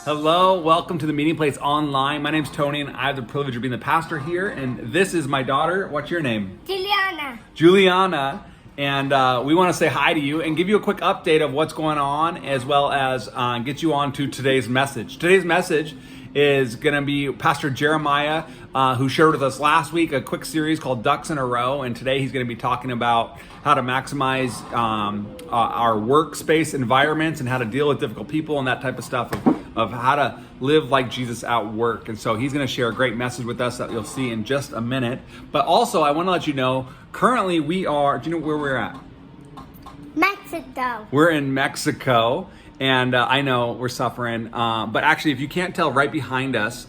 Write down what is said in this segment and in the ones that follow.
Hello, welcome to the Meeting Place Online. My name's Tony, and I have the privilege of being the pastor here. And this is my daughter. What's your name? Juliana. And we want to say hi to you and give you a quick update of what's going on, as well as get you on to today's message. Today's message is going to be Pastor Jeremiah, who shared with us last week a quick series called Ducks in a Row. And today he's going to be talking about how to maximize our workspace environments and how to deal with difficult people and that type of stuff of how to live like Jesus at work. And so he's going to share a great message with us that you'll see in just a minute. But also, I want to let you know, currently we are, do you know where we're at? Mexico. We're in Mexico. And I know we're suffering, but actually, if you can't tell, right behind us,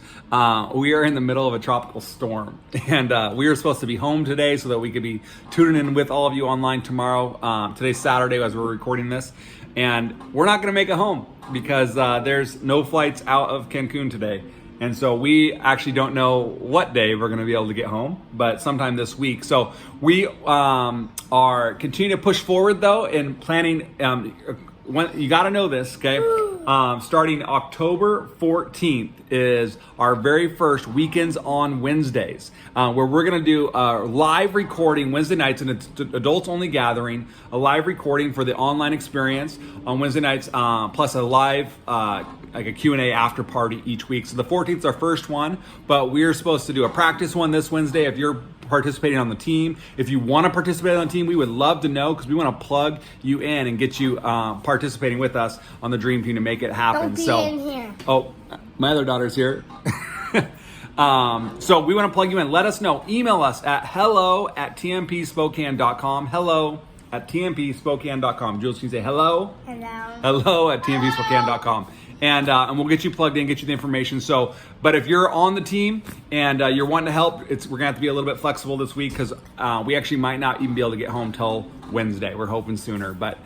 we are in the middle of a tropical storm. And we were supposed to be home today so that we could be tuning in with all of you online tomorrow. Today's Saturday as we're recording this. And we're not going to make it home because there's no flights out of Cancun today. And so we actually don't know what day we're going to be able to get home, but sometime this week. So we are continuing to push forward, though, in planning. You got to know this, okay? Starting October 14th is our very first Weekends on Wednesdays, where we're going to do a live recording Wednesday nights, and it's adults only gathering, a live recording for the online experience on Wednesday nights, plus a live like a Q&A after party each week. So the 14th is our first one, but we're supposed to do a practice one this Wednesday. If you're participating on the team, if you want to participate on the team, we would love to know, because we want to plug you in and get you participating with us on the dream team to make it happen. Don't be in here. Oh, my other daughter's here. So we want to plug you in. Let us know. Email us at hello@tmpspokane.com. hello@tmpspokane.com. Jules, can you say hello? hello@tmpspokane.com. And we'll get you plugged in, get you the information. So, but if you're on the team and you're wanting to help, we're gonna have to be a little bit flexible this week, because we actually might not even be able to get home till Wednesday. We're hoping sooner, but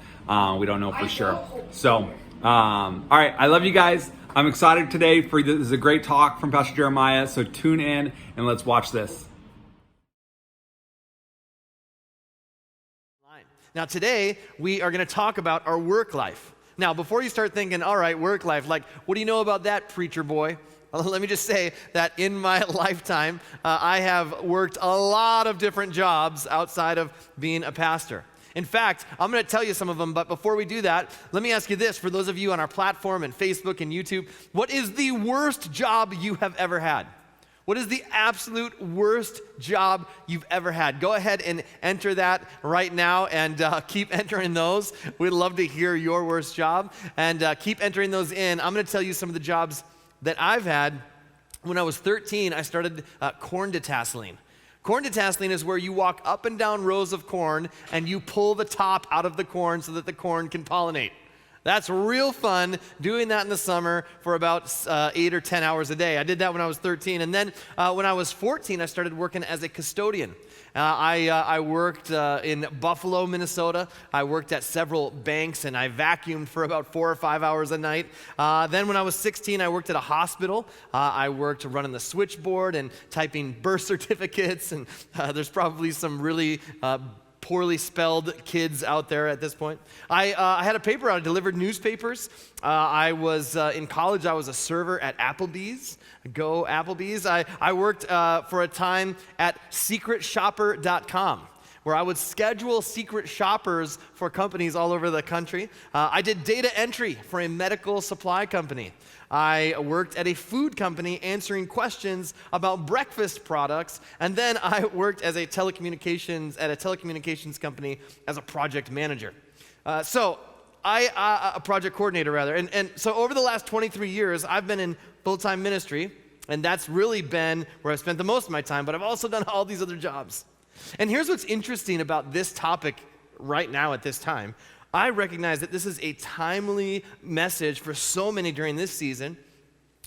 we don't know for sure. So, all right, I love you guys. I'm excited today for this. Is a great talk from Pastor Jeremiah. So tune in and let's watch this. Now today we are going to talk about our work life. Now, before you start thinking, all right, work life, like, what do you know about that, preacher boy? Let me just say that in my lifetime, I have worked a lot of different jobs outside of being a pastor. In fact, I'm going to tell you some of them, but before we do that, let me ask you this. For those of you on our platform and Facebook and YouTube, what is the worst job you have ever had? What is the absolute worst job you've ever had? Go ahead and enter that right now, and keep entering those. We'd love to hear your worst job, and keep entering those in. I'm going to tell you some of the jobs that I've had. When I was 13, I started corn detasseling. Corn detasseling is where you walk up and down rows of corn and you pull the top out of the corn so that the corn can pollinate. That's real fun, doing that in the summer for about 8 or 10 hours a day. I did that when I was 13. And then when I was 14, I started working as a custodian. I worked in Buffalo, Minnesota. I worked at several banks, and I vacuumed for about 4 or 5 hours a night. Then when I was 16, I worked at a hospital. I worked running the switchboard and typing birth certificates, and there's probably some really poorly spelled kids out there at this point. I had a paper route. I delivered newspapers. I was in college. I was a server at Applebee's. Go Applebee's. I worked for a time at secretshopper.com, where I would schedule secret shoppers for companies all over the country. I did data entry for a medical supply company. I worked at a food company answering questions about breakfast products, and then I worked as a telecommunications company as a project manager. A project coordinator rather. And so over the last 23 years, I've been in full-time ministry, and that's really been where I've spent the most of my time, but I've also done all these other jobs. And here's what's interesting about this topic right now at this time. I recognize that this is a timely message for so many during this season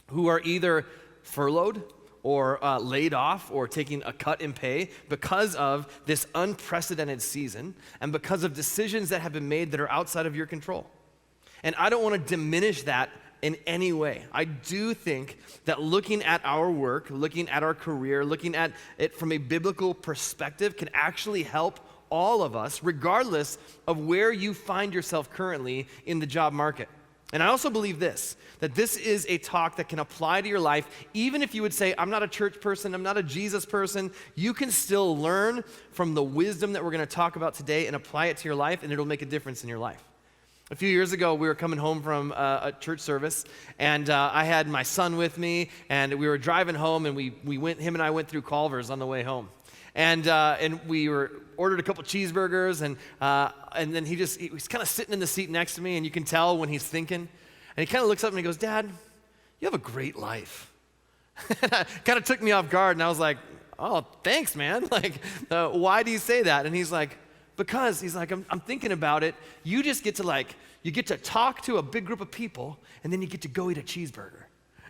who are either furloughed or laid off or taking a cut in pay because of this unprecedented season and because of decisions that have been made that are outside of your control. And I don't want to diminish that in any way. I do think that looking at our work, looking at our career, looking at it from a biblical perspective can actually help all of us, regardless of where you find yourself currently in the job market. And I also believe this, that this is a talk that can apply to your life. Even if you would say, I'm not a church person, I'm not a Jesus person, you can still learn from the wisdom that we're going to talk about today and apply it to your life, and it'll make a difference in your life. A few years ago, we were coming home from a church service, and I had my son with me, and we were driving home, and him and I went through Culver's on the way home. And we ordered a couple cheeseburgers, and then he was kind of sitting in the seat next to me, and you can tell when he's thinking. And he kind of looks up and he goes, "Dad, you have a great life." And it kind of took me off guard, and I was like, "Oh, thanks, man. Why do you say that?" And he's like, "Because," he's like, I'm thinking about it. You just get to you get to talk to a big group of people, and then you get to go eat a cheeseburger."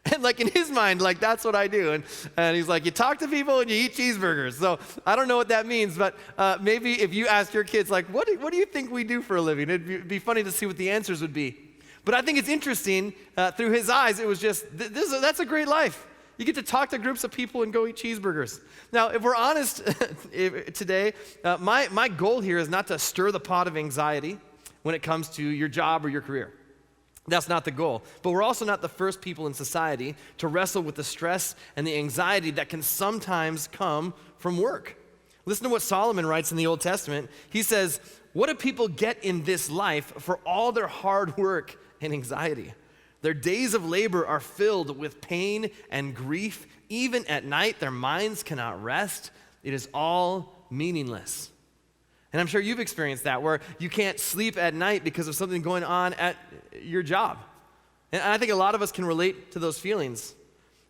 And in his mind, that's what I do. And he's like, you talk to people and you eat cheeseburgers. So I don't know what that means, but maybe if you ask your kids, what do you think we do for a living? It'd be funny to see what the answers would be. But I think it's interesting, through his eyes, it was just, that's a great life. You get to talk to groups of people and go eat cheeseburgers. Now, if we're honest today, my goal here is not to stir the pot of anxiety when it comes to your job or your career. That's not the goal. But we're also not the first people in society to wrestle with the stress and the anxiety that can sometimes come from work. Listen to what Solomon writes in the Old Testament. He says, "What do people get in this life for all their hard work and anxiety? Their days of labor are filled with pain and grief. Even at night, their minds cannot rest. It is all meaningless." And I'm sure you've experienced that, where you can't sleep at night because of something going on at your job. And I think a lot of us can relate to those feelings.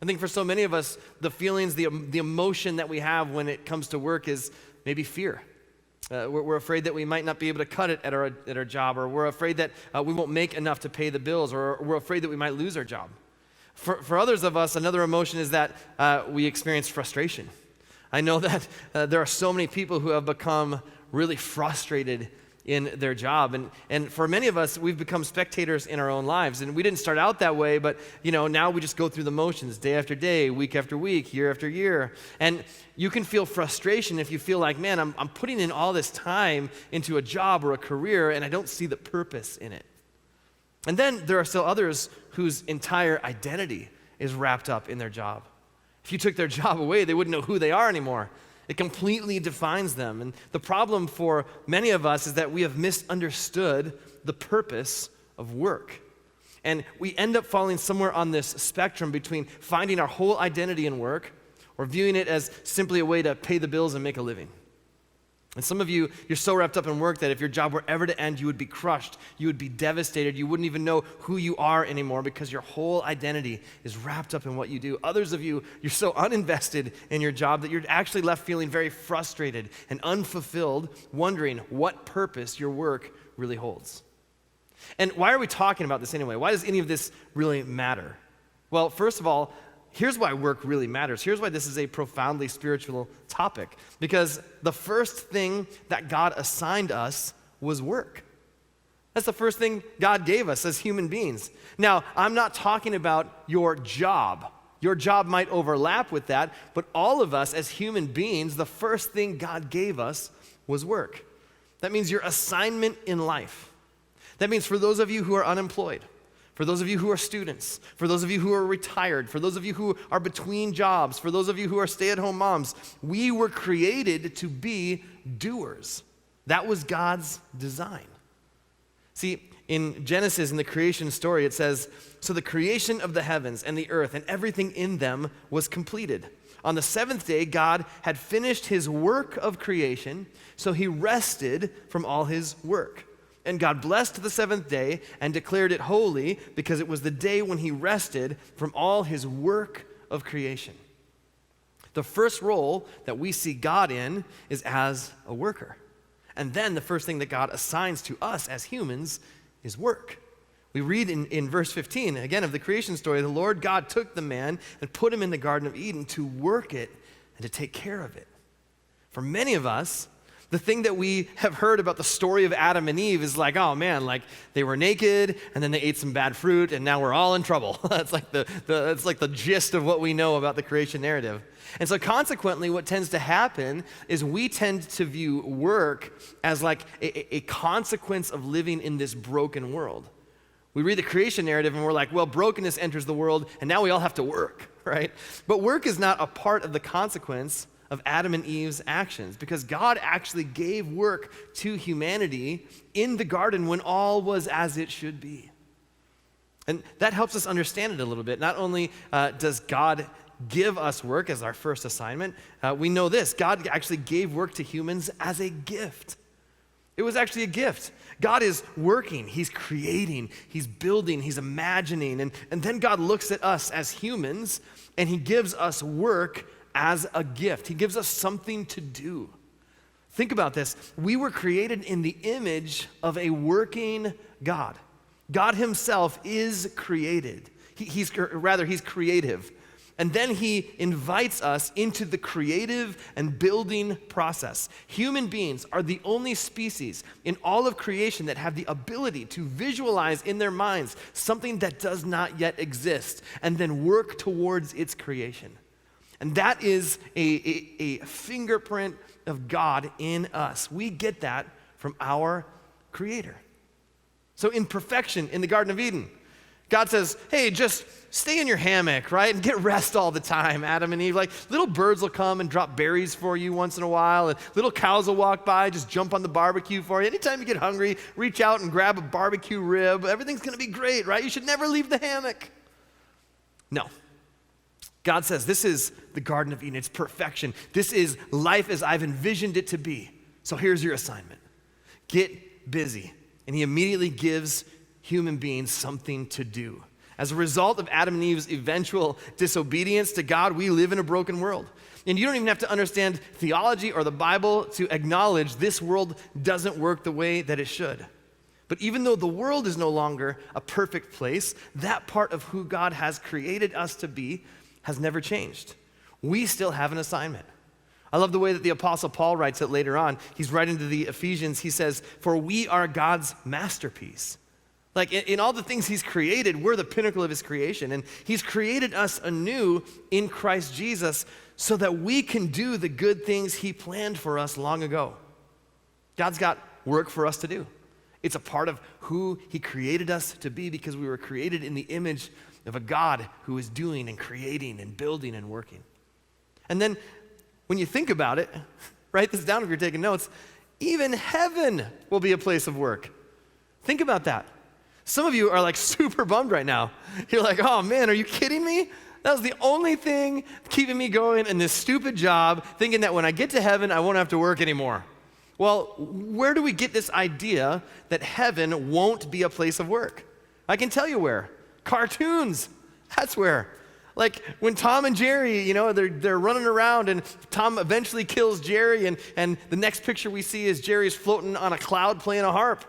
I think for so many of us, the feelings, the emotion that we have when it comes to work is maybe fear. We're afraid that we might not be able to cut it at our job, or we're afraid that we won't make enough to pay the bills, or we're afraid that we might lose our job. For others of us, another emotion is that we experience frustration. I know that there are so many people who have become really frustrated in their job. And for many of us, we've become spectators in our own lives. And we didn't start out that way, but now we just go through the motions day after day, week after week, year after year. And you can feel frustration if you feel like, man, I'm putting in all this time into a job or a career, and I don't see the purpose in it. And then there are still others whose entire identity is wrapped up in their job. If you took their job away, they wouldn't know who they are anymore. It completely defines them. And the problem for many of us is that we have misunderstood the purpose of work. And we end up falling somewhere on this spectrum between finding our whole identity in work or viewing it as simply a way to pay the bills and make a living. And some of you, you're so wrapped up in work that if your job were ever to end, you would be crushed. You would be devastated. You wouldn't even know who you are anymore because your whole identity is wrapped up in what you do. Others of you, you're so uninvested in your job that you're actually left feeling very frustrated and unfulfilled, wondering what purpose your work really holds. And why are we talking about this anyway? Why does any of this really matter? Well, first of all, here's why work really matters. Here's why this is a profoundly spiritual topic. Because the first thing that God assigned us was work. That's the first thing God gave us as human beings. Now, I'm not talking about your job. Your job might overlap with that, but all of us as human beings, the first thing God gave us was work. That means your assignment in life. That means for those of you who are unemployed, for those of you who are students, for those of you who are retired, for those of you who are between jobs, for those of you who are stay-at-home moms, we were created to be doers. That was God's design. See, in Genesis, in the creation story, it says, "So the creation of the heavens and the earth and everything in them was completed. On the seventh day, God had finished his work of creation, so he rested from all his work. And God blessed the seventh day and declared it holy because it was the day when he rested from all his work of creation." The first role that we see God in is as a worker. And then the first thing that God assigns to us as humans is work. We read in verse 15, again, of the creation story, the Lord God took the man and put him in the Garden of Eden to work it and to take care of it. For many of us, the thing that we have heard about the story of Adam and Eve is like, oh man, like they were naked and then they ate some bad fruit and now we're all in trouble. That's like the gist of what we know about the creation narrative. And so consequently, what tends to happen is we tend to view work as like a consequence of living in this broken world. We read the creation narrative and we're like, well, brokenness enters the world and now we all have to work, right? But work is not a part of the consequence of Adam and Eve's actions, because God actually gave work to humanity in the garden when all was as it should be. And that helps us understand it a little bit. Not only does God give us work as our first assignment, we know this: God actually gave work to humans as a gift. It was actually a gift. God is working, he's creating, he's building, he's imagining, and then God looks at us as humans and he gives us work as a gift. He gives us something to do. Think about this. We were created in the image of a working God. God himself is created. He's creative. And then he invites us into the creative and building process. Human beings are the only species in all of creation that have the ability to visualize in their minds something that does not yet exist and then work towards its creation. And that is a fingerprint of God in us. We get that from our Creator. So in perfection, in the Garden of Eden, God says, hey, just stay in your hammock, right? And get rest all the time, Adam and Eve. Like, little birds will come and drop berries for you once in a while, and little cows will walk by, just jump on the barbecue for you. Anytime you get hungry, reach out and grab a barbecue rib. Everything's going to be great, right? You should never leave the hammock. No. God says, this is the Garden of Eden. It's perfection. This is life as I've envisioned it to be. So here's your assignment. Get busy. And he immediately gives human beings something to do. As a result of Adam and Eve's eventual disobedience to God, we live in a broken world. And you don't even have to understand theology or the Bible to acknowledge this world doesn't work the way that it should. But even though the world is no longer a perfect place, that part of who God has created us to be has never changed. We still have an assignment. I love the way that the Apostle Paul writes it later on. He's writing to the Ephesians. He says, for we are God's masterpiece. Like in all the things he's created, we're the pinnacle of his creation. And he's created us anew in Christ Jesus so that we can do the good things he planned for us long ago. God's got work for us to do. It's a part of who he created us to be because we were created in the image of a God who is doing and creating and building and working. And then when you think about it, write this down if you're taking notes, even heaven will be a place of work. Think about that. Some of you are like super bummed right now. You're like, oh man, are you kidding me? That was the only thing keeping me going in this stupid job, thinking that when I get to heaven, I won't have to work anymore. Well, where do we get this idea that heaven won't be a place of work? I can tell you where. Cartoons, that's where. Like when Tom and Jerry, you know, they're running around and Tom eventually kills Jerry and the next picture we see is Jerry's floating on a cloud playing a harp.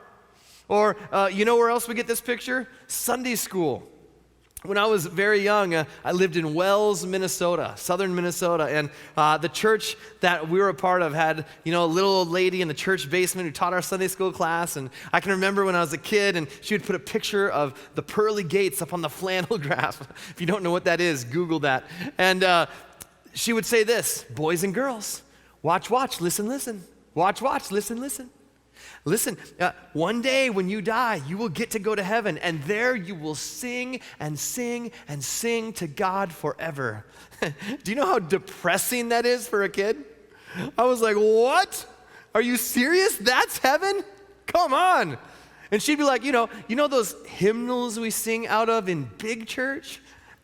Or you know where else we get this picture? Sunday school. When I was very young, I lived in Wells, Minnesota, southern Minnesota, and the church that we were a part of had, you know, a little old lady in the church basement who taught our Sunday school class, and I can remember when I was a kid, and she would put a picture of the pearly gates up on the flannel graph. If you don't know what that is, Google that. And she would say this, boys and girls, watch, watch, listen, listen. Watch, watch, listen, listen. Listen, one day when you die, you will get to go to heaven, and there you will sing and sing and sing to God forever. Do you know how depressing that is for a kid? I was like, what? Are you serious? That's heaven? Come on. And she'd be like, you know those hymnals we sing out of in big church?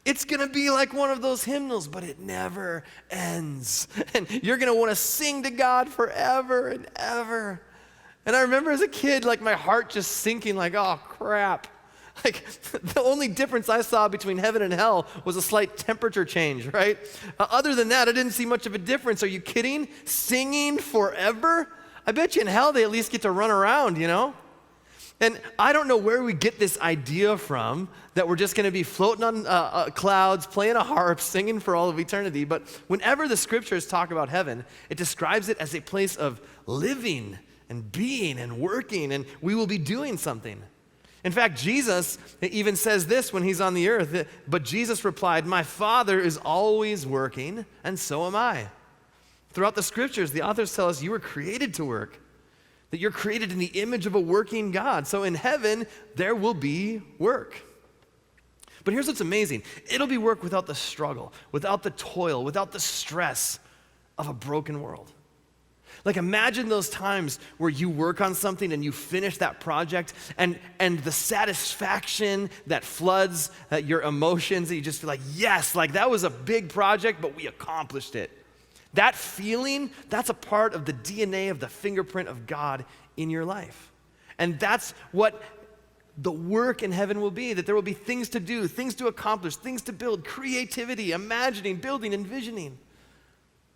It's going to be like one of those hymnals, but it never ends. And you're going to want to sing to God forever and ever. And I remember as a kid, like my heart just sinking like, oh crap. Like the only difference I saw between heaven and hell was a slight temperature change, right? Other than that, I didn't see much of a difference. Are you kidding? Singing forever? I bet you in hell they at least get to run around, you know? And I don't know where we get this idea from that we're just going to be floating on clouds, playing a harp, singing for all of eternity. But whenever the scriptures talk about heaven, it describes it as a place of living and being and working, and we will be doing something. In fact, Jesus even says this when he's on the earth, but Jesus replied, my Father is always working, and so am I. Throughout the scriptures, the authors tell us you were created to work. that you're created in the image of a working God. So in heaven, there will be work. But here's what's amazing. It'll be work without the struggle, without the toil, without the stress of a broken world. Like imagine those times where you work on something and you finish that project and the satisfaction that floods your emotions, that you just feel like, yes, like that was a big project, but we accomplished it. That feeling, that's a part of the DNA of the fingerprint of God in your life. And that's what the work in heaven will be, that there will be things to do, things to accomplish, things to build, creativity, imagining, building, envisioning.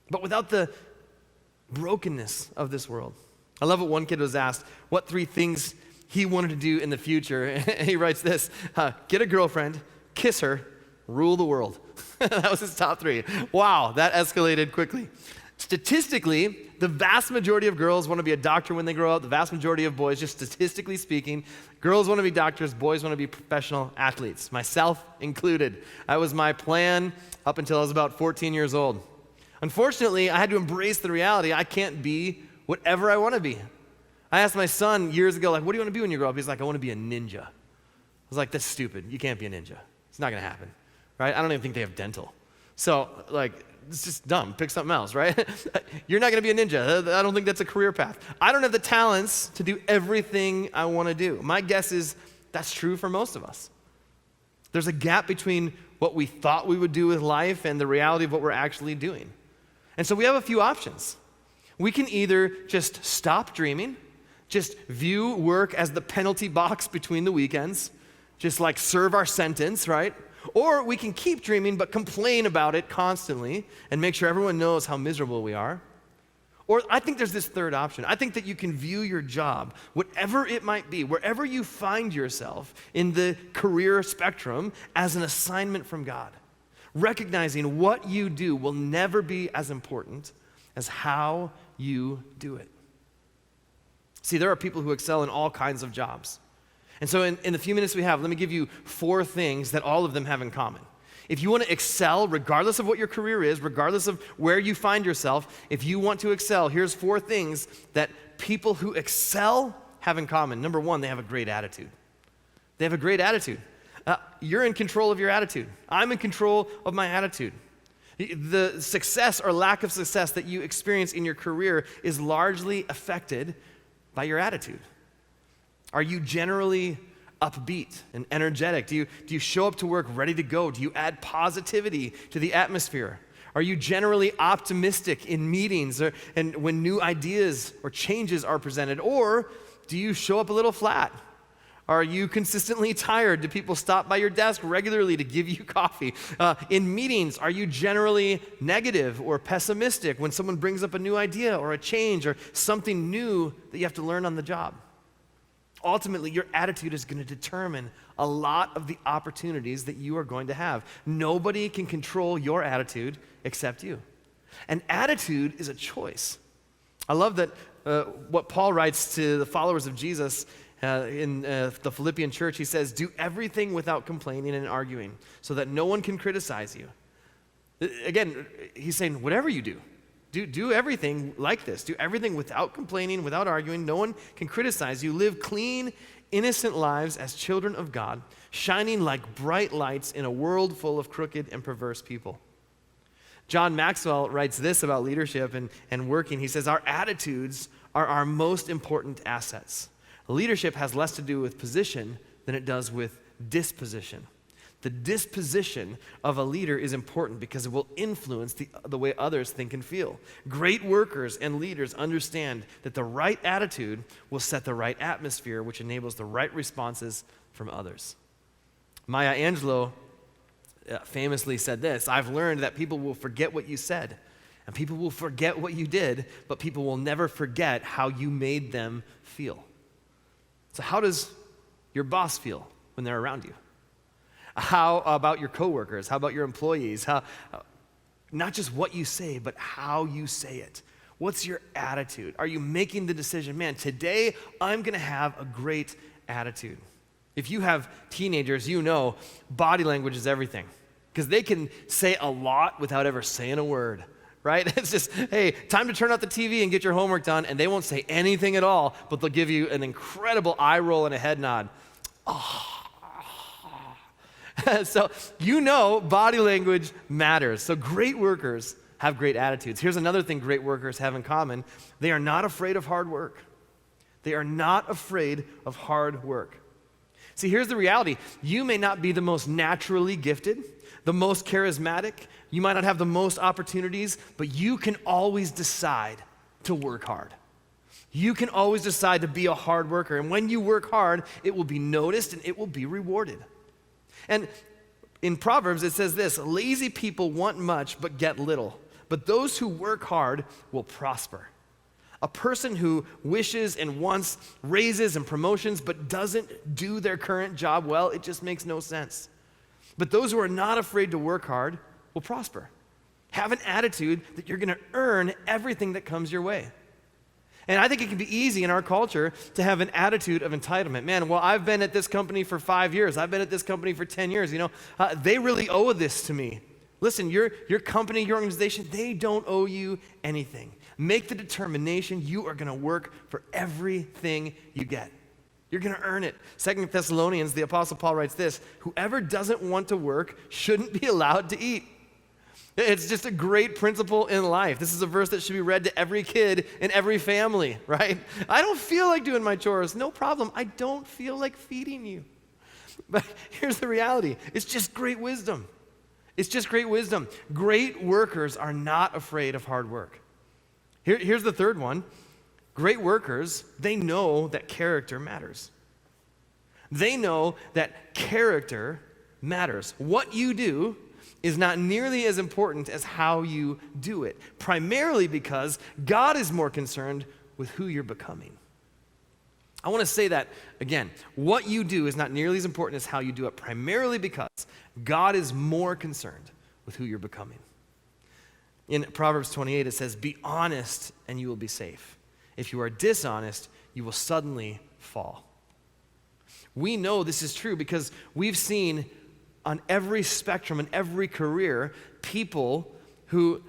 But without the brokenness of this world. I love what one kid was asked, what 3 things he wanted to do in the future. And he writes this, get a girlfriend, kiss her, rule the world. That was his top 3. Wow, that escalated quickly. Statistically, the vast majority of girls want to be a doctor when they grow up. The vast majority of boys, just statistically speaking, girls want to be doctors, boys want to be professional athletes, myself included. That was my plan up until I was about 14 years old. Unfortunately, I had to embrace the reality I can't be whatever I want to be. I asked my son years ago, like, what do you want to be when you grow up? He's like, I want to be a ninja. I was like, that's stupid. You can't be a ninja. It's not going to happen, right? I don't even think they have dental. So, like, it's just dumb. Pick something else, right? You're not going to be a ninja. I don't think that's a career path. I don't have the talents to do everything I want to do. My guess is that's true for most of us. There's a gap between what we thought we would do with life and the reality of what we're actually doing. And so we have a few options. We can either just stop dreaming, just view work as the penalty box between the weekends, just like serve our sentence, right? Or we can keep dreaming but complain about it constantly and make sure everyone knows how miserable we are. Or I think there's this third option. I think that you can view your job, whatever it might be, wherever you find yourself in the career spectrum, as an assignment from God. Recognizing what you do will never be as important as how you do it. See, there are people who excel in all kinds of jobs. And so in the few minutes we have, let me give you 4 things that all of them have in common. If you want to excel, regardless of what your career is, regardless of where you find yourself, if you want to excel, here's 4 things that people who excel have in common. Number 1, they have a great attitude. They have a great attitude. You're in control of your attitude. I'm in control of my attitude. The success or lack of success that you experience in your career is largely affected by your attitude. Are you generally upbeat and energetic? Do you show up to work ready to go? Do you add positivity to the atmosphere? Are you generally optimistic in meetings and when new ideas or changes are presented? Or do you show up a little flat? Are you consistently tired? Do people stop by your desk regularly to give you coffee? In meetings, are you generally negative or pessimistic when someone brings up a new idea or a change or something new that you have to learn on the job? Ultimately, your attitude is going to determine a lot of the opportunities that you are going to have. Nobody can control your attitude except you. And attitude is a choice. I love that what Paul writes to the followers of Jesus in the Philippian church. He says, do everything without complaining and arguing so that no one can criticize you. Again, he's saying, whatever you do everything like this. Do everything without complaining, without arguing. No one can criticize you. Live clean, innocent lives as children of God, shining like bright lights in a world full of crooked and perverse people. John Maxwell writes this about leadership and working. He says, our attitudes are our most important assets. Leadership has less to do with position than it does with disposition. The disposition of a leader is important because it will influence the way others think and feel. Great workers and leaders understand that the right attitude will set the right atmosphere, which enables the right responses from others. Maya Angelou famously said this, I've learned that people will forget what you said, and people will forget what you did, but people will never forget how you made them feel. So how does your boss feel when they're around you? How about your coworkers? How about your employees? Not just what you say, but how you say it. What's your attitude? Are you making the decision, man, today I'm going to have a great attitude? If you have teenagers, you know body language is everything because they can say a lot without ever saying a word, right? It's just, hey, time to turn off the TV and get your homework done, and they won't say anything at all, but they'll give you an incredible eye roll and a head nod. So body language matters. So great workers have great attitudes. Here's another thing great workers have in common. They are not afraid of hard work. They are not afraid of hard work. See, here's the reality. You may not be the most naturally gifted, the most charismatic. You might not have the most opportunities, but you can always decide to work hard. You can always decide to be a hard worker. And when you work hard, it will be noticed and it will be rewarded. And in Proverbs, it says this: lazy people want much but get little, but those who work hard will prosper. A person who wishes and wants raises and promotions but doesn't do their current job well, it just makes no sense. But those who are not afraid to work hard will prosper. Have an attitude that you're going to earn everything that comes your way. And I think it can be easy in our culture to have an attitude of entitlement. Man, well, I've been at this company for 5 years. I've been at this company for 10 years. They really owe this to me. Listen, your company, your organization, they don't owe you anything. Make the determination you are going to work for everything you get. You're going to earn it. 2 Thessalonians, the Apostle Paul writes this: whoever doesn't want to work shouldn't be allowed to eat. It's just a great principle in life. This is a verse that should be read to every kid in every family, right? I don't feel like doing my chores. No problem. I don't feel like feeding you. But here's the reality. It's just great wisdom. It's just great wisdom. Great workers are not afraid of hard work. Here's the third one. Great workers, they know that character matters. They know that character matters. What you do is not nearly as important as how you do it, primarily because God is more concerned with who you're becoming. I want to say that again. What you do is not nearly as important as how you do it, primarily because God is more concerned with who you're becoming. In Proverbs 28, it says, "Be honest and you will be safe. If you are dishonest, you will suddenly fall." We know this is true because we've seen on every spectrum, in every career, people who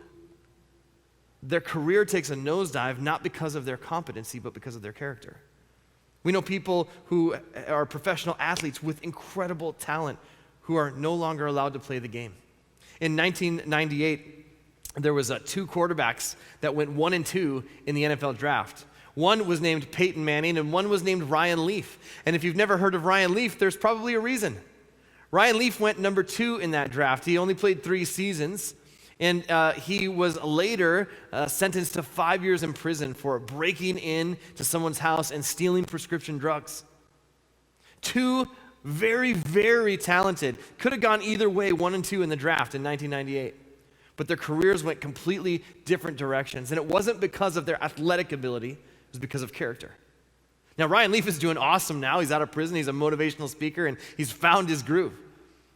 their career takes a nosedive not because of their competency, but because of their character. We know people who are professional athletes with incredible talent who are no longer allowed to play the game. In 1998, there was 2 quarterbacks that went 1 and 2 in the NFL draft. One was named Peyton Manning and one was named Ryan Leaf. And if you've never heard of Ryan Leaf, there's probably a reason. Ryan Leaf went number 2 in that draft. He only played 3 seasons, and he was later sentenced to 5 years in prison for breaking in to someone's house and stealing prescription drugs. 2 very, very talented, could have gone either way, 1 and 2 in the draft in 1998. But their careers went completely different directions, and it wasn't because of their athletic ability, it was because of character. Now, Ryan Leaf is doing awesome now. He's out of prison. He's a motivational speaker, and he's found his groove.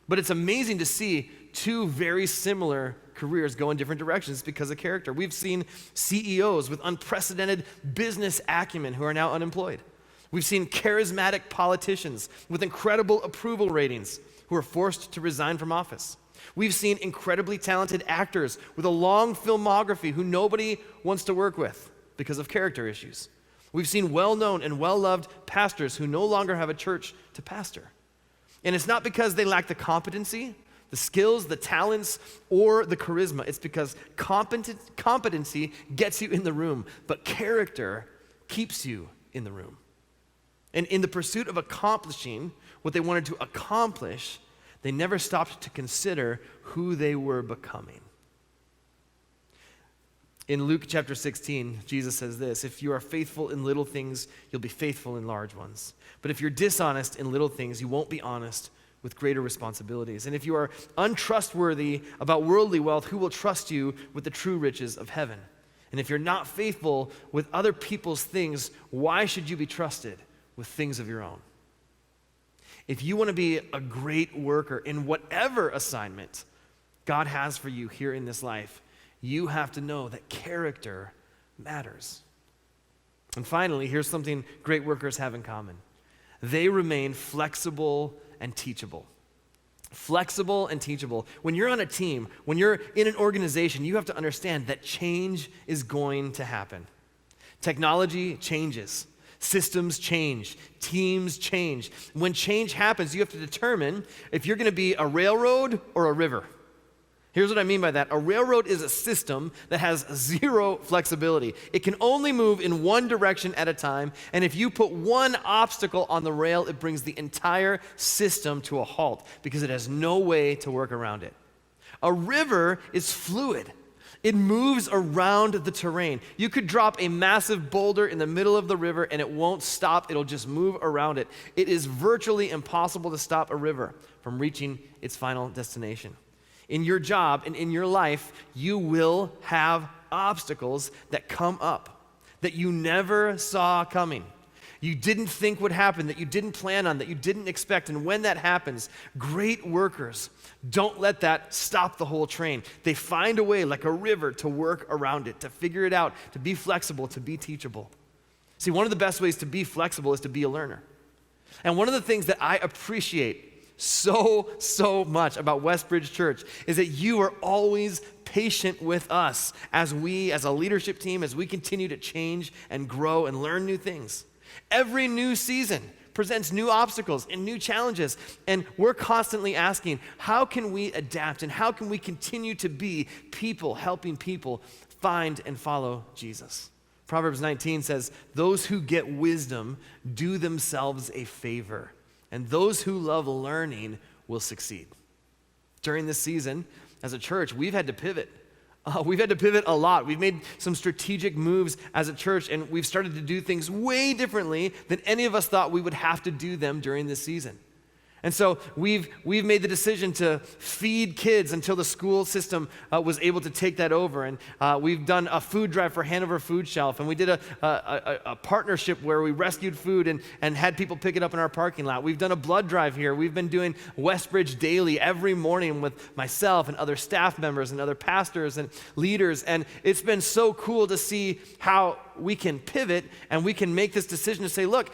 But it's amazing to see 2 very similar careers go in different directions because of character. We've seen CEOs with unprecedented business acumen who are now unemployed. We've seen charismatic politicians with incredible approval ratings who are forced to resign from office. We've seen incredibly talented actors with a long filmography who nobody wants to work with because of character issues. We've seen well-known and well-loved pastors who no longer have a church to pastor. And it's not because they lack the competency, the skills, the talents, or the charisma. It's because competency gets you in the room, but character keeps you in the room. And in the pursuit of accomplishing what they wanted to accomplish, they never stopped to consider who they were becoming. In Luke chapter 16, Jesus says this: "If you are faithful in little things, you'll be faithful in large ones. But if you're dishonest in little things, you won't be honest with greater responsibilities. And if you are untrustworthy about worldly wealth, who will trust you with the true riches of heaven? And if you're not faithful with other people's things, why should you be trusted with things of your own?" If you want to be a great worker in whatever assignment God has for you here in this life, you have to know that character matters. And finally, here's something great workers have in common. They remain flexible and teachable. Flexible and teachable. When you're on a team, when you're in an organization, you have to understand that change is going to happen. Technology changes. Systems change. Teams change. When change happens, you have to determine if you're going to be a railroad or a river. Here's what I mean by that. A railroad is a system that has zero flexibility. It can only move in one direction at a time, and if you put one obstacle on the rail, it brings the entire system to a halt because it has no way to work around it. A river is fluid. It moves around the terrain. You could drop a massive boulder in the middle of the river and it won't stop. It'll just move around it. It is virtually impossible to stop a river from reaching its final destination. In your job and in your life, you will have obstacles that come up that you never saw coming. You didn't think would happen, that you didn't plan on, that you didn't expect. And when that happens, great workers don't let that stop the whole train. They find a way, like a river, to work around it, to figure it out, to be flexible, to be teachable. See, one of the best ways to be flexible is to be a learner. And one of the things that I appreciate so much about Westbridge Church is that you are always patient with us as we, as a leadership team, as we continue to change and grow and learn new things. Every new season presents new obstacles and new challenges, and we're constantly asking, how can we adapt and how can we continue to be people helping people find and follow Jesus? Proverbs 19 says, "Those who get wisdom do themselves a favor, and those who love learning will succeed." During this season, as a church, we've had to pivot. We've had to pivot a lot. We've made some strategic moves as a church, and we've started to do things way differently than any of us thought we would have to do them during this season. And so we've made the decision to feed kids until the school system was able to take that over. And we've done a food drive for Hanover Food Shelf. And we did a partnership where we rescued food and had people pick it up in our parking lot. We've done a blood drive here. We've been doing Westbridge Daily every morning with myself and other staff members and other pastors and leaders. And it's been so cool to see how we can pivot and we can make this decision to say, look,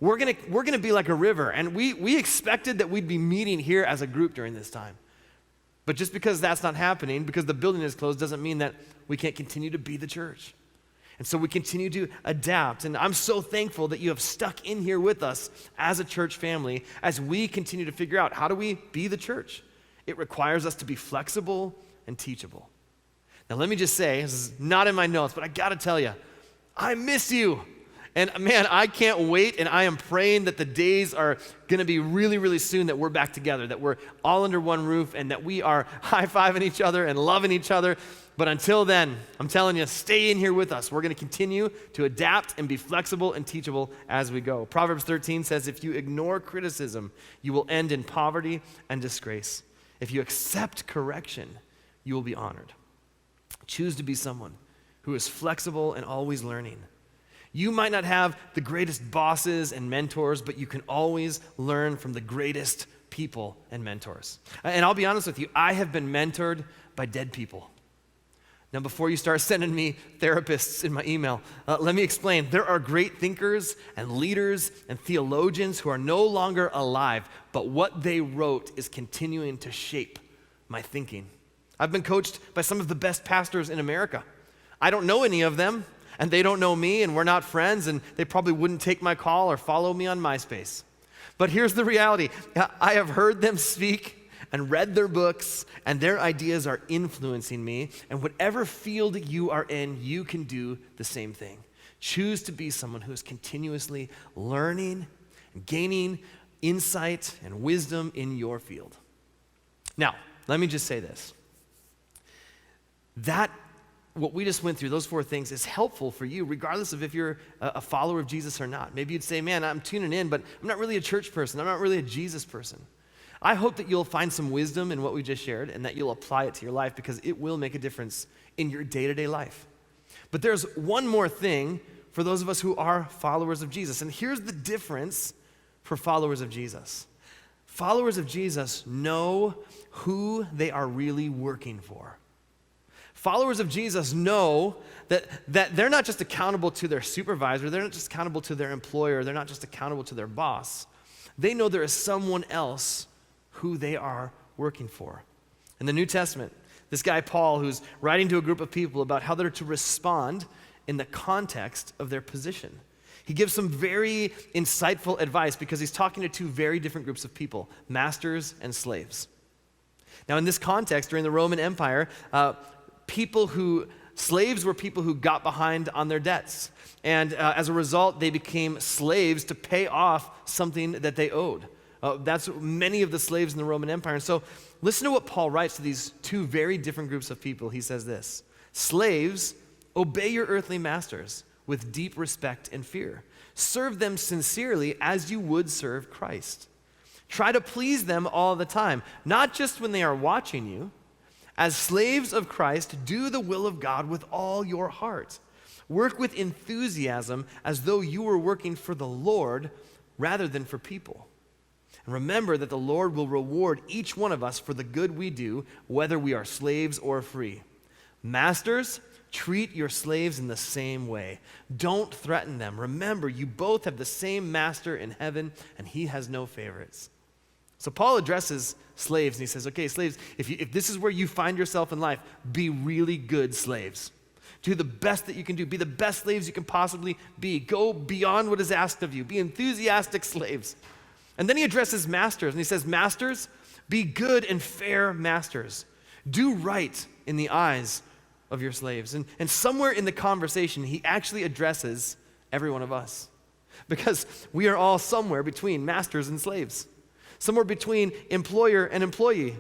we're gonna be like a river, and we expected that we'd be meeting here as a group during this time. But just because that's not happening, because the building is closed, doesn't mean that we can't continue to be the church. And so we continue to adapt, and I'm so thankful that you have stuck in here with us as a church family as we continue to figure out how do we be the church. It requires us to be flexible and teachable. Now let me just say, this is not in my notes, but I gotta tell you, I miss you. And man, I can't wait, and I am praying that the days are going to be really, really soon that we're back together, that we're all under one roof, and that we are high-fiving each other and loving each other. But until then, I'm telling you, stay in here with us. We're going to continue to adapt and be flexible and teachable as we go. Proverbs 13 says, if you ignore criticism, you will end in poverty and disgrace. If you accept correction, you will be honored. Choose to be someone who is flexible and always learning. You might not have the greatest bosses and mentors, but you can always learn from the greatest people and mentors. And I'll be honest with you, I have been mentored by dead people. Now, before you start sending me therapists in my email, let me explain. There are great thinkers and leaders and theologians who are no longer alive, but what they wrote is continuing to shape my thinking. I've been coached by some of the best pastors in America. I don't know any of them, and they don't know me, and we're not friends, and they probably wouldn't take my call or follow me on MySpace. But here's the reality. I have heard them speak and read their books, and their ideas are influencing me, and whatever field you are in, you can do the same thing. Choose to be someone who is continuously learning and gaining insight and wisdom in your field. Now, let me just say this. What we just went through, those four things, is helpful for you, regardless of if you're a follower of Jesus or not. Maybe you'd say, man, I'm tuning in, but I'm not really a church person. I'm not really a Jesus person. I hope that you'll find some wisdom in what we just shared and that you'll apply it to your life because it will make a difference in your day-to-day life. But there's one more thing for those of us who are followers of Jesus. And here's the difference for followers of Jesus. Followers of Jesus know who they are really working for. Followers of Jesus know that they're not just accountable to their supervisor, they're not just accountable to their employer, they're not just accountable to their boss. They know there is someone else who they are working for. In the New Testament, this guy Paul, who's writing to a group of people about how they're to respond in the context of their position. He gives some very insightful advice because he's talking to two very different groups of people, masters and slaves. Now, in this context, during the Roman Empire, slaves were people who got behind on their debts. And as a result, they became slaves to pay off something that they owed. That's many of the slaves in the Roman Empire. And so listen to what Paul writes to these two very different groups of people. He says this, "Slaves, obey your earthly masters with deep respect and fear. Serve them sincerely as you would serve Christ. Try to please them all the time, not just when they are watching you. As slaves of Christ, do the will of God with all your heart. Work with enthusiasm as though you were working for the Lord rather than for people. And remember that the Lord will reward each one of us for the good we do, whether we are slaves or free. Masters, treat your slaves in the same way. Don't threaten them. Remember, you both have the same master in heaven, and he has no favorites." So Paul addresses slaves, and he says, okay, slaves, if this is where you find yourself in life, be really good slaves. Do the best that you can do. Be the best slaves you can possibly be. Go beyond what is asked of you. Be enthusiastic slaves. And then he addresses masters, and he says, masters, be good and fair masters. Do right in the eyes of your slaves. And somewhere in the conversation, he actually addresses every one of us. Because we are all somewhere between masters and slaves. Somewhere between employer and employee.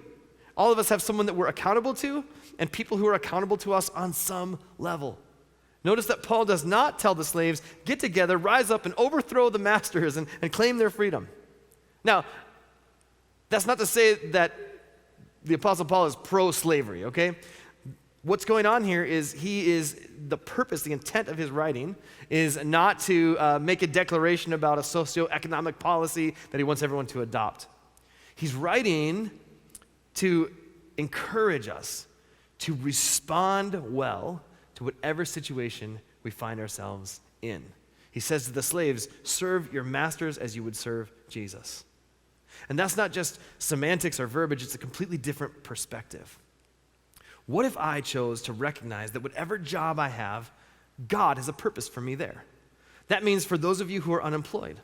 All of us have someone that we're accountable to and people who are accountable to us on some level. Notice that Paul does not tell the slaves, get together, rise up, and overthrow the masters and claim their freedom. Now, that's not to say that the Apostle Paul is pro-slavery, okay? What's going on here is the purpose, the intent of his writing is not to make a declaration about a socioeconomic policy that he wants everyone to adopt. He's writing to encourage us to respond well to whatever situation we find ourselves in. He says to the slaves, serve your masters as you would serve Jesus. And that's not just semantics or verbiage, it's a completely different perspective. What if I chose to recognize that whatever job I have, God has a purpose for me there? That means for those of you who are unemployed,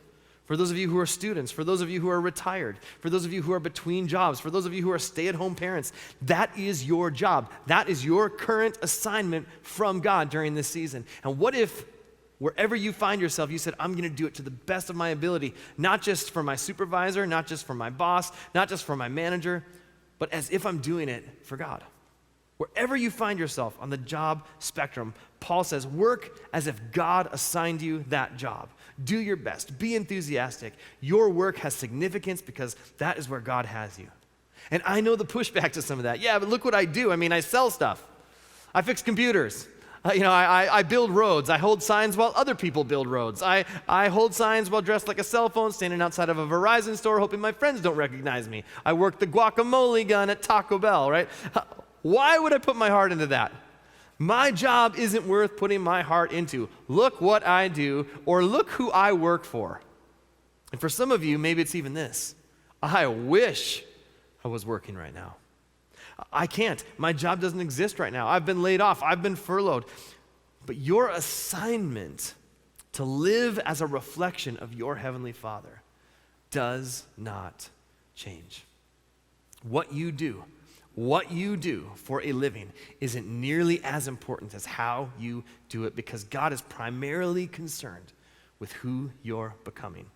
for those of you who are students, for those of you who are retired, for those of you who are between jobs, for those of you who are stay-at-home parents, that is your job. That is your current assignment from God during this season. And what if wherever you find yourself, you said, I'm going to do it to the best of my ability, not just for my supervisor, not just for my boss, not just for my manager, but as if I'm doing it for God. Wherever you find yourself on the job spectrum, Paul says, work as if God assigned you that job. Do your best. Be enthusiastic. Your work has significance because that is where God has you. And I know the pushback to some of that. Yeah, but look what I do. I mean, I sell stuff. I fix computers. I build roads. I hold signs while other people build roads. I hold signs while dressed like a cell phone, standing outside of a Verizon store, hoping my friends don't recognize me. I work the guacamole gun at Taco Bell, right? Why would I put my heart into that? My job isn't worth putting my heart into. Look what I do, or look who I work for. And for some of you, maybe it's even this. I wish I was working right now. I can't. My job doesn't exist right now. I've been laid off. I've been furloughed. But your assignment to live as a reflection of your Heavenly Father does not change. What you do for a living isn't nearly as important as how you do it because God is primarily concerned with who you're becoming.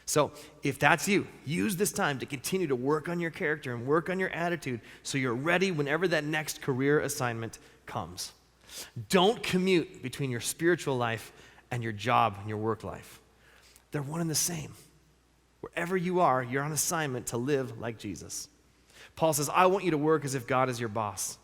So if that's you, use this time to continue to work on your character and work on your attitude so you're ready whenever that next career assignment comes. Don't commute between your spiritual life and your job and your work life. They're one and the same. Wherever you are, you're on assignment to live like Jesus. Paul says, I want you to work as if God is your boss.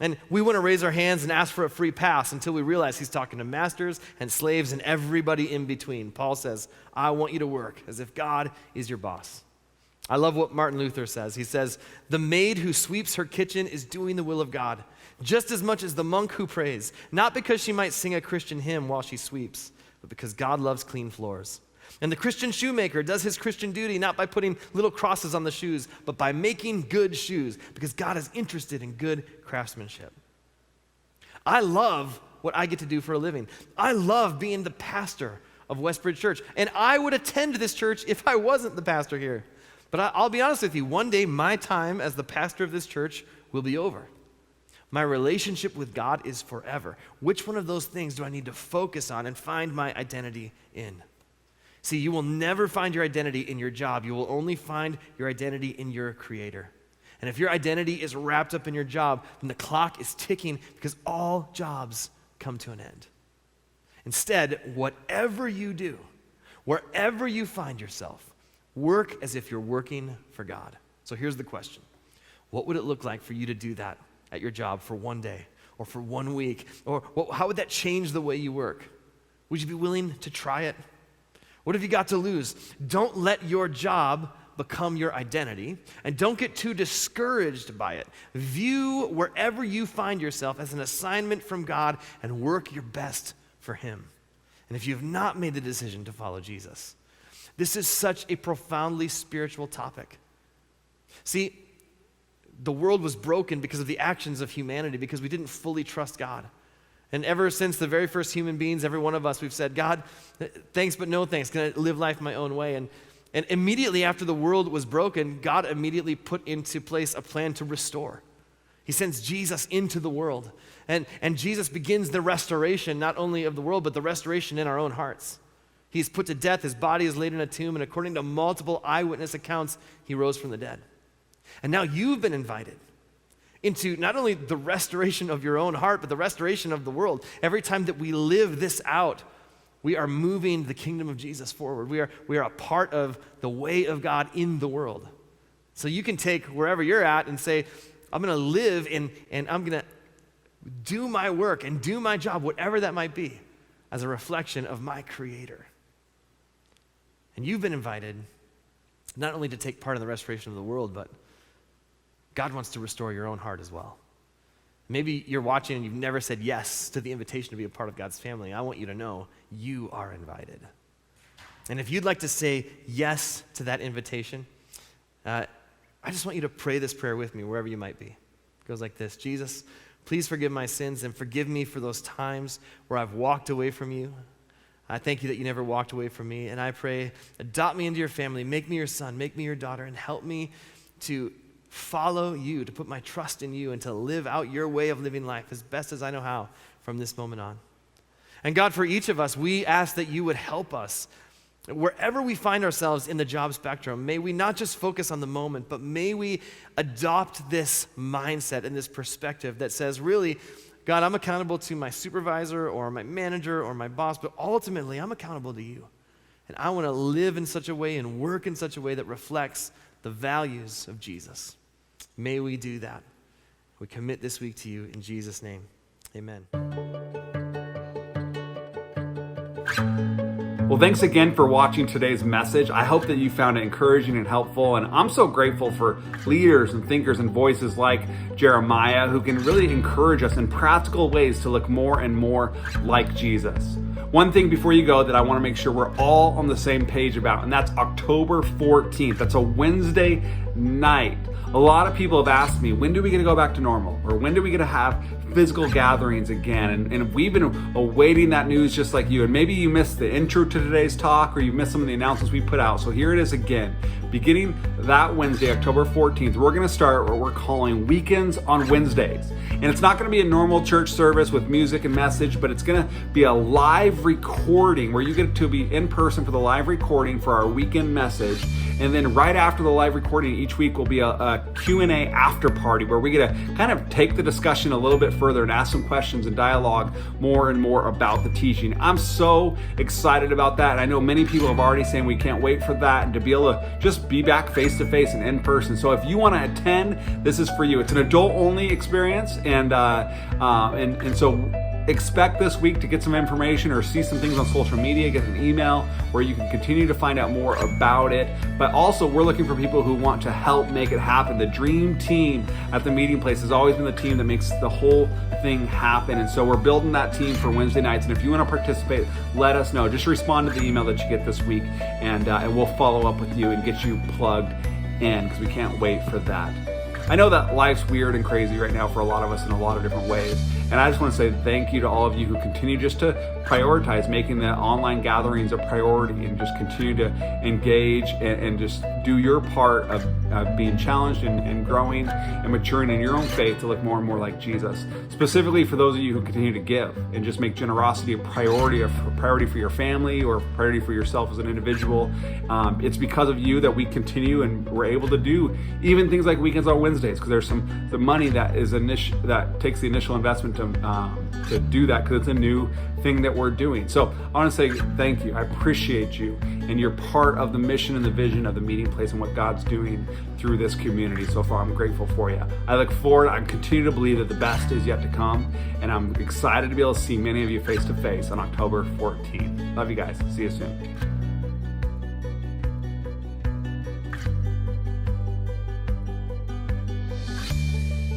And we want to raise our hands and ask for a free pass until we realize he's talking to masters and slaves and everybody in between. Paul says, I want you to work as if God is your boss. I love what Martin Luther says. He says, the maid who sweeps her kitchen is doing the will of God, just as much as the monk who prays, not because she might sing a Christian hymn while she sweeps, but because God loves clean floors. And the Christian shoemaker does his Christian duty not by putting little crosses on the shoes, but by making good shoes, because God is interested in good craftsmanship. I love what I get to do for a living. I love being the pastor of Westbridge Church, and I would attend this church if I wasn't the pastor here. But I'll be honest with you, one day my time as the pastor of this church will be over. My relationship with God is forever. Which one of those things do I need to focus on and find my identity in? See, you will never find your identity in your job. You will only find your identity in your Creator. And if your identity is wrapped up in your job, then the clock is ticking because all jobs come to an end. Instead, whatever you do, wherever you find yourself, work as if you're working for God. So here's the question. What would it look like for you to do that at your job for one day or for 1 week? Or how would that change the way you work? Would you be willing to try it? What have you got to lose? Don't let your job become your identity, and don't get too discouraged by it. View wherever you find yourself as an assignment from God and work your best for Him. And if you have not made the decision to follow Jesus, this is such a profoundly spiritual topic. See, the world was broken because of the actions of humanity, because we didn't fully trust God. And ever since the very first human beings, every one of us, we've said, God, thanks but no thanks, going to live life my own way. And immediately after the world was broken, God immediately put into place a plan to restore. He sends Jesus into the world. And Jesus begins the restoration, not only of the world, but the restoration in our own hearts. He's put to death, his body is laid in a tomb, and according to multiple eyewitness accounts, he rose from the dead. And now you've been invited into not only the restoration of your own heart, but the restoration of the world. Every time that we live this out, we are moving the kingdom of Jesus forward. We are a part of the way of God in the world. So you can take wherever you're at and say, I'm going to live and I'm going to do my work and do my job, whatever that might be, as a reflection of my Creator. And you've been invited not only to take part in the restoration of the world, but God wants to restore your own heart as well. Maybe you're watching and you've never said yes to the invitation to be a part of God's family. I want you to know you are invited. And if you'd like to say yes to that invitation, I just want you to pray this prayer with me wherever you might be. It goes like this: Jesus, please forgive my sins and forgive me for those times where I've walked away from you. I thank you that you never walked away from me. And I pray, adopt me into your family, make me your son, make me your daughter, and help me to follow you, to put my trust in you, and to live out your way of living life as best as I know how from this moment on. And God, for each of us, we ask that you would help us wherever we find ourselves in the job spectrum. May we not just focus on the moment, but may we adopt this mindset and this perspective that says, really, God, I'm accountable to my supervisor or my manager or my boss, but ultimately I'm accountable to you. And I want to live in such a way and work in such a way that reflects the values of Jesus. May we do that. We commit this week to you in Jesus' name. Amen. Well, thanks again for watching today's message. I hope that you found it encouraging and helpful. And I'm so grateful for leaders and thinkers and voices like Jeremiah, who can really encourage us in practical ways to look more and more like Jesus. One thing before you go that I want to make sure we're all on the same page about, and that's October 14th. That's a Wednesday night. A lot of people have asked me, when do we get to go back to normal? Or when do we get to have physical gatherings again? And we've been awaiting that news just like you. And maybe you missed the intro to today's talk, or you missed some of the announcements we put out. So here it is again. Beginning that Wednesday, October 14th, we're going to start what we're calling Weekends on Wednesdays. And it's not going to be a normal church service with music and message, but it's going to be a live recording where you get to be in person for the live recording for our weekend message. And then right after the live recording each week will be a Q&A after party where we get to kind of take the discussion a little bit further and ask some questions and dialogue more and more about the teaching. I'm so excited about that. And I know many people have already saying we can't wait for that and to be able to just be back face to face and in person. So if you want to attend, this is for you. It's an adult only experience. And so expect this week to get some information or see some things on social media, get an email where you can continue to find out more about it. But also, we're looking for people who want to help make it happen. The dream team at the Meeting Place has always been the team that makes the whole thing happen. And so we're building that team for Wednesday nights. And if you want to participate, let us know. Just respond to the email that you get this week, and we'll follow up with you and get you plugged in, because we can't wait for that. I know that life's weird and crazy right now for a lot of us in a lot of different ways. And I just want to say thank you to all of you who continue just to prioritize making the online gatherings a priority, and just continue to engage and just do your part of being challenged and growing and maturing in your own faith to look more and more like Jesus. Specifically for those of you who continue to give and just make generosity a priority for your family or a priority for yourself as an individual. It's because of you that we continue and we're able to do even things like weekends on Wednesdays, because there's the money that that takes the initial investment to do that, because it's a new thing that we're doing. So I want to say thank you. I appreciate you, and you're part of the mission and the vision of the Meeting Place and what God's doing through this community so far. I'm grateful for you. I look forward. I continue to believe that the best is yet to come, and I'm excited to be able to see many of you face to face on October 14th. Love you guys. See you soon.